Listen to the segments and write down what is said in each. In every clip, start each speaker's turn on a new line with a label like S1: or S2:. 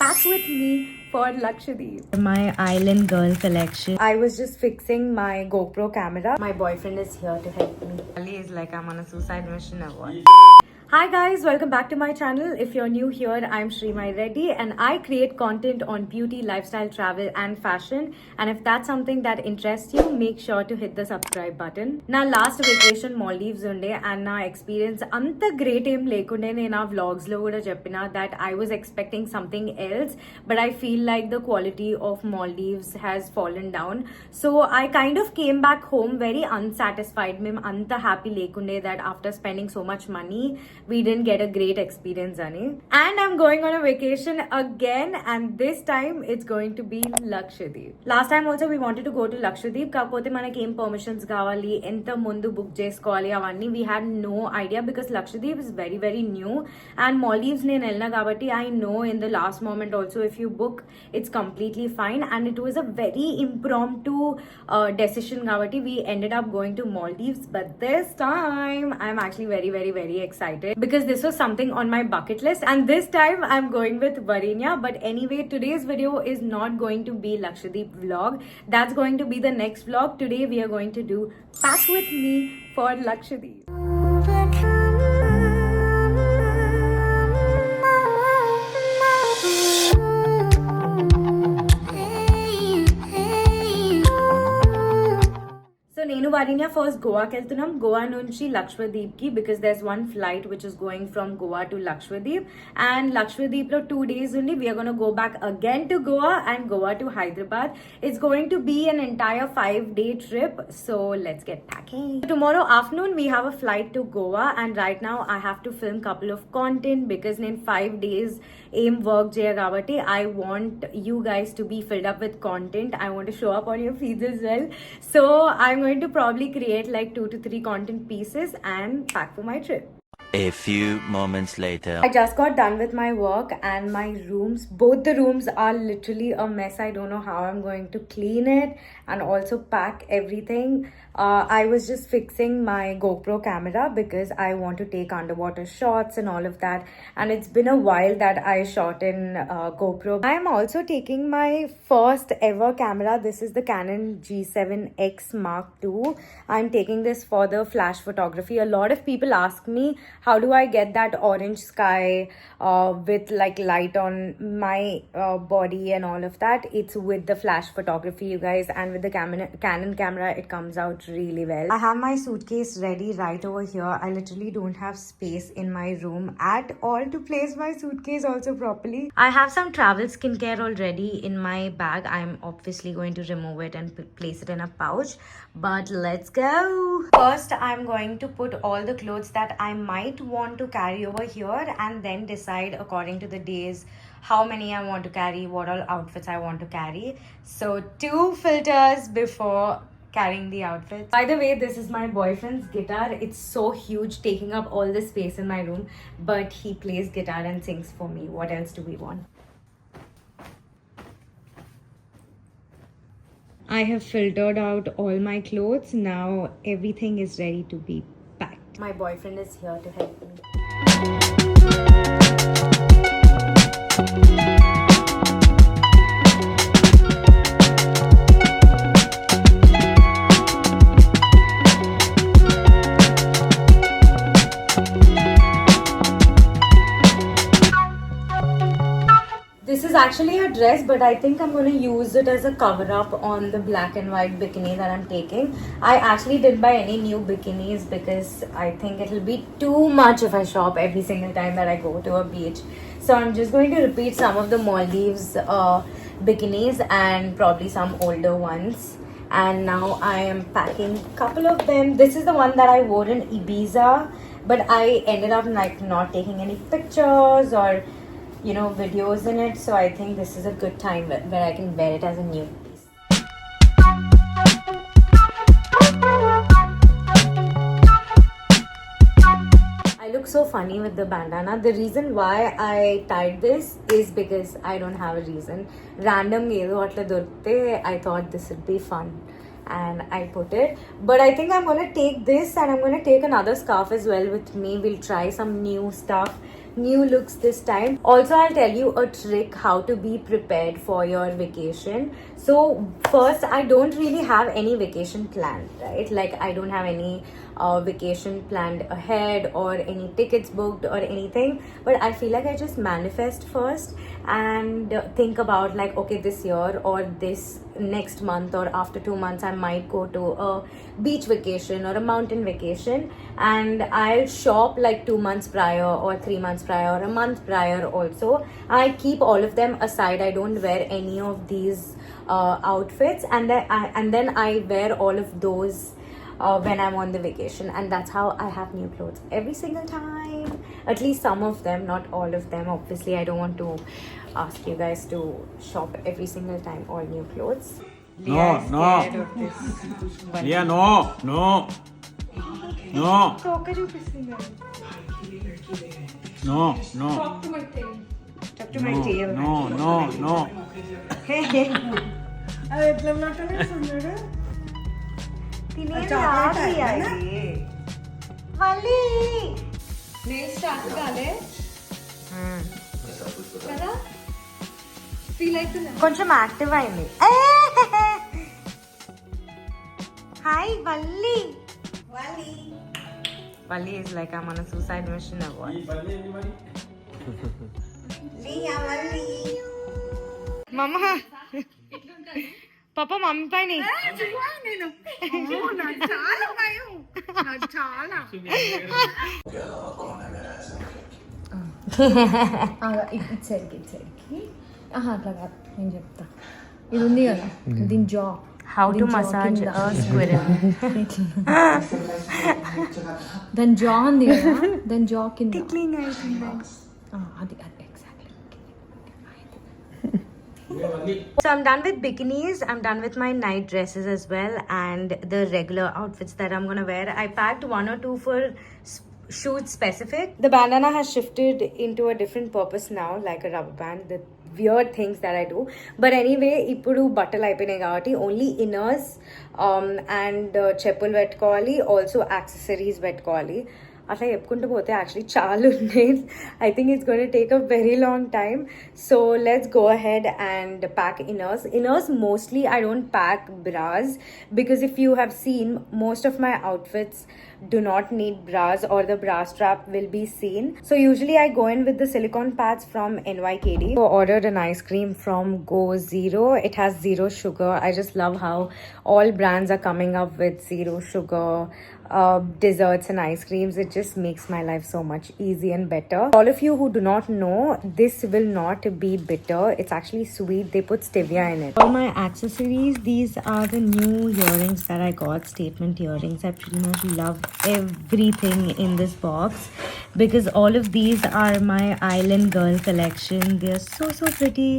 S1: back with me for Lakshadweep.
S2: My Island Girl collection.
S1: I was just fixing my GoPro camera. My boyfriend is here to help me.
S2: Ali is like I'm on a suicide mission or what?
S1: Hi guys, welcome back to my channel. If you're new here, I'm Shrima Reddy and I create content on beauty, lifestyle, travel and fashion. And if that's something that interests you, make sure to hit the subscribe button. Na last vacation Maldives unde and na experience anta great em lekunde nena vlogs lo kuda cheppina that I was expecting something else, but I feel like the quality of Maldives has fallen down. So I kind of came back home very unsatisfied. Mem anta happy lekunde that after spending so much money we didn't get a great experience, Ani. And I'm going on a vacation again, and this time it's going to be Lakshadweep. Last time also we wanted to go to Lakshadweep, kapote manaki em permissions kavali, enta mundu book cheskovali avanni. We had no idea because Lakshadweep is very very new, and Maldives nenu elna kabatti I know in the last moment also if you book it's completely fine, and it was a very impromptu decision kabatti we ended up going to Maldives. But this time I'm actually very excited because this was something on my bucket list, and this time I'm going with Varinya. But anyway, today's video is not going to be Lakshadweep vlog. That's going to be the next vlog. Today we are going to do Pack With Me for Lakshadweep. నేను వారిని first గోవాకి వెళ్తున్నాం. గోవా నుంచి లక్షద్వీప్ కి because there's one flight which is going from Goa to Lakshadweep, and Lakshadweep లో 2 days only. We are going to go back again to Goa and Goa to Hyderabad. It's going to be an entire 5-day trip, so let's get packing. Tomorrow afternoon we have a flight to Goa, and right now I have to film couple of content because in 5 days aim work cheya kabatti I want you guys to be filled up with content. I want to show up on your feeds as well, so I'm going to probably create like 2 to 3 content pieces and pack for my trip.
S3: A few moments later.
S1: I just got done with my work and my rooms, both the rooms are literally a mess. I don't know how I'm going to clean it and also pack everything. I was just fixing my GoPro camera because I want to take underwater shots and all of that, and it's been a while that I shot in GoPro. I am also taking my first ever camera. This is the Canon G7X Mark II. I'm taking this for the flash photography. A lot of people ask me how do I get that orange sky with like light on my body and all of that. It's with the flash photography, you guys, and with the Canon camera it comes out really well. I have my suitcase ready right over here. I literally don't have space in my room at all to place my suitcase also properly. I have some travel skincare already in my bag. I'm obviously going to remove it and place it in a pouch, but let's go. First I'm going to put all the clothes that I might want to carry over here and then decide according to the days how many I want to carry, what all outfits I want to carry. So 2 filters before carrying the outfits. By the way, this is my boyfriend's guitar. It's so huge, taking up all the space in my room, but he plays guitar and sings for me. What else do we want? I have filtered out all my clothes. Now everything is ready to be packed. My boyfriend is here to help me. This is actually a dress, but I think I'm going to use it as a cover up on the black and white bikini that I'm taking. I actually didn't buy any new bikinis because I think it'll be too much if I shop every single time that I go to a beach. So I'm just going to repeat some of the Maldives bikinis and probably some older ones. And now I am packing a couple of them. This is the one that I wore in Ibiza, but I ended up like not taking any pictures or videos in it, so I think this is a good time where I can wear it as a new piece. I look so funny with the bandana. The reason why I tied this is because I don't have a reason. Random edo atla dorkte, I thought this would be fun and I put it. But I think I'm going to take this and I'm going to take another scarf as well with me. We'll try some new stuff new looks this time. Also, I'll tell you a trick how to be prepared for your vacation. So first, I don't really have any vacation planned, right? Like I don't have any vacation planned ahead or any tickets booked or anything, but I feel like I just manifest first and think about like, okay, this year or this next month or after 2 months I might go to a beach vacation or a mountain vacation, and I'll shop like 2 months prior or 3 months prior or a month prior. Also, I keep all of them aside. I don't wear any of these outfits, and then I wear all of those when I'm on the vacation, and that's how I have new clothes every single time. At least some of them, not all of them. Obviously, I don't want to ask you guys to shop every single time all new clothes.
S4: No, no. Yeah, no, no. No. No, no.
S1: Talk to my tail. Talk to my
S4: No,
S1: tail.
S4: no, no, no.
S1: Nails start kale. Kada? Feel like the
S2: కొంచెం active అయింది. Hi Valli. Valli is like I'm on a suicide mission or what? Mama. Papa, mummy పైన
S5: ఇచ్చరికి అట్లా కాదు నేను చెప్తా. ఇది ఉంది కదా దీని జా
S2: How to massage a squirrel.
S5: దాని జా ఉంది కదా దాని జా కింద
S2: Tickling అవుతుంది.
S5: అది అది exactly.
S2: So I'm done with bikinis. I'm done with my night dresses as well and the regular outfits that I'm gonna wear. I packed 1 or 2 for shoot specific.
S1: The bandana has shifted into a different purpose now, like a rubber band. The weird things that I do. But anyway, ఇప్పుడు బట్టలు అయిపోయినాయి కాబట్టి only inners and చెప్పులు పెట్టుకోవాలి, also accessories పెట్టుకోవాలి. అట్లా చెప్పుకుంటూ పోతే యాక్చువల్లీ చాలా ఉన్నాయి. I think it's going to take a very long time. So let's go ahead and pack inners. Inners mostly I don't pack bras because if you have seen, most of my outfits do not need bras or the bra strap will be seen. So usually I go in with the silicone pads from NYKD. So ordered an ice cream from Go Zero. It has 0 sugar. I just love how all brands are coming up with 0 sugar desserts and ice creams. It just makes my life so much easy and better. All of you who do not know, this will not be bitter. It's actually sweet. They put stevia in it.
S2: All my accessories, these are the new earrings that I got, statement earrings. I pretty much love everything in this box because all of these are my Island Girl collection. They are so pretty.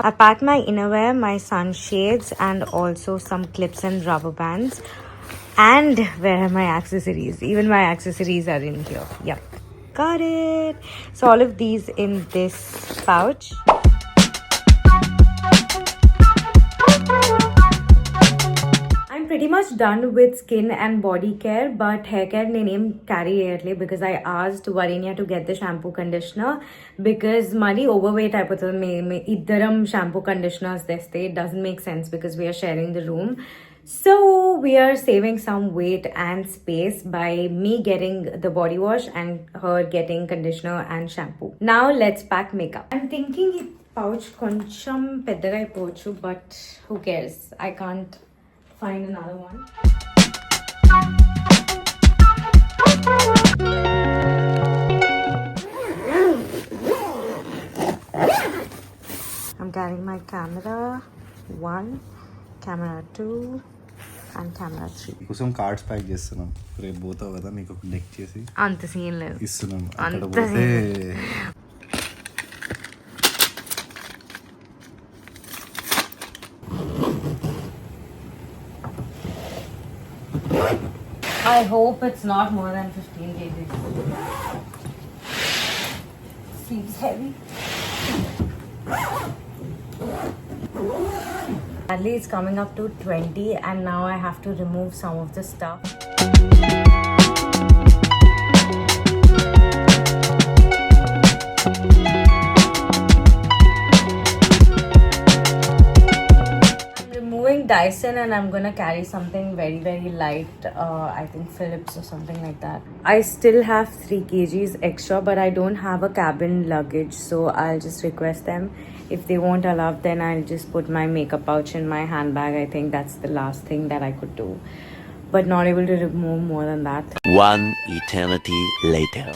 S2: I packed my innerwear, my sunshades, and also some clips and rubber bands. And where are my accessories? Even my accessories are in here. Yep. Got it. So all of these in this pouch.
S1: I'm pretty much done with skin and body care, but hair care నేనేం carry చేయట్లే because I asked Varinya to get the shampoo conditioner because మరి overweight అయిపోతుంది. మేము ఇద్దరం shampoo conditioners తెస్తే it doesn't make sense because we are sharing the room. So we are saving some weight and space by me getting the body wash and her getting conditioner and shampoo. Now let's pack makeup. I'm thinking ఈ pouch కొంచెం పెద్దగా అయిపోవచ్చు, but who cares? I can't find another one.
S2: I'm carrying my camera 1, camera 2, and camera 3.
S6: కోసం cards pack చేస్తున్నాం. రేపు పోతావు కదా, నీకు ఒక డెక్ చేసి
S2: అంత సీన్ లేదు.
S6: ఇస్తున్నాం. అక్కడ
S2: అంత
S6: పోతే
S1: I hope it's not more than 15 kg. Seems heavy. Sadly, it's coming up to 20 and now I have to remove some of the stuff. Removing Dyson and I'm gonna carry something very very light, I think Philips or something like that. I still have 3 kgs extra, but I don't have a cabin luggage, so I'll just request them. If they won't allow, then I'll just put my makeup pouch in my handbag. I think that's the last thing that I could do, but not able to remove more than that.
S3: One eternity later.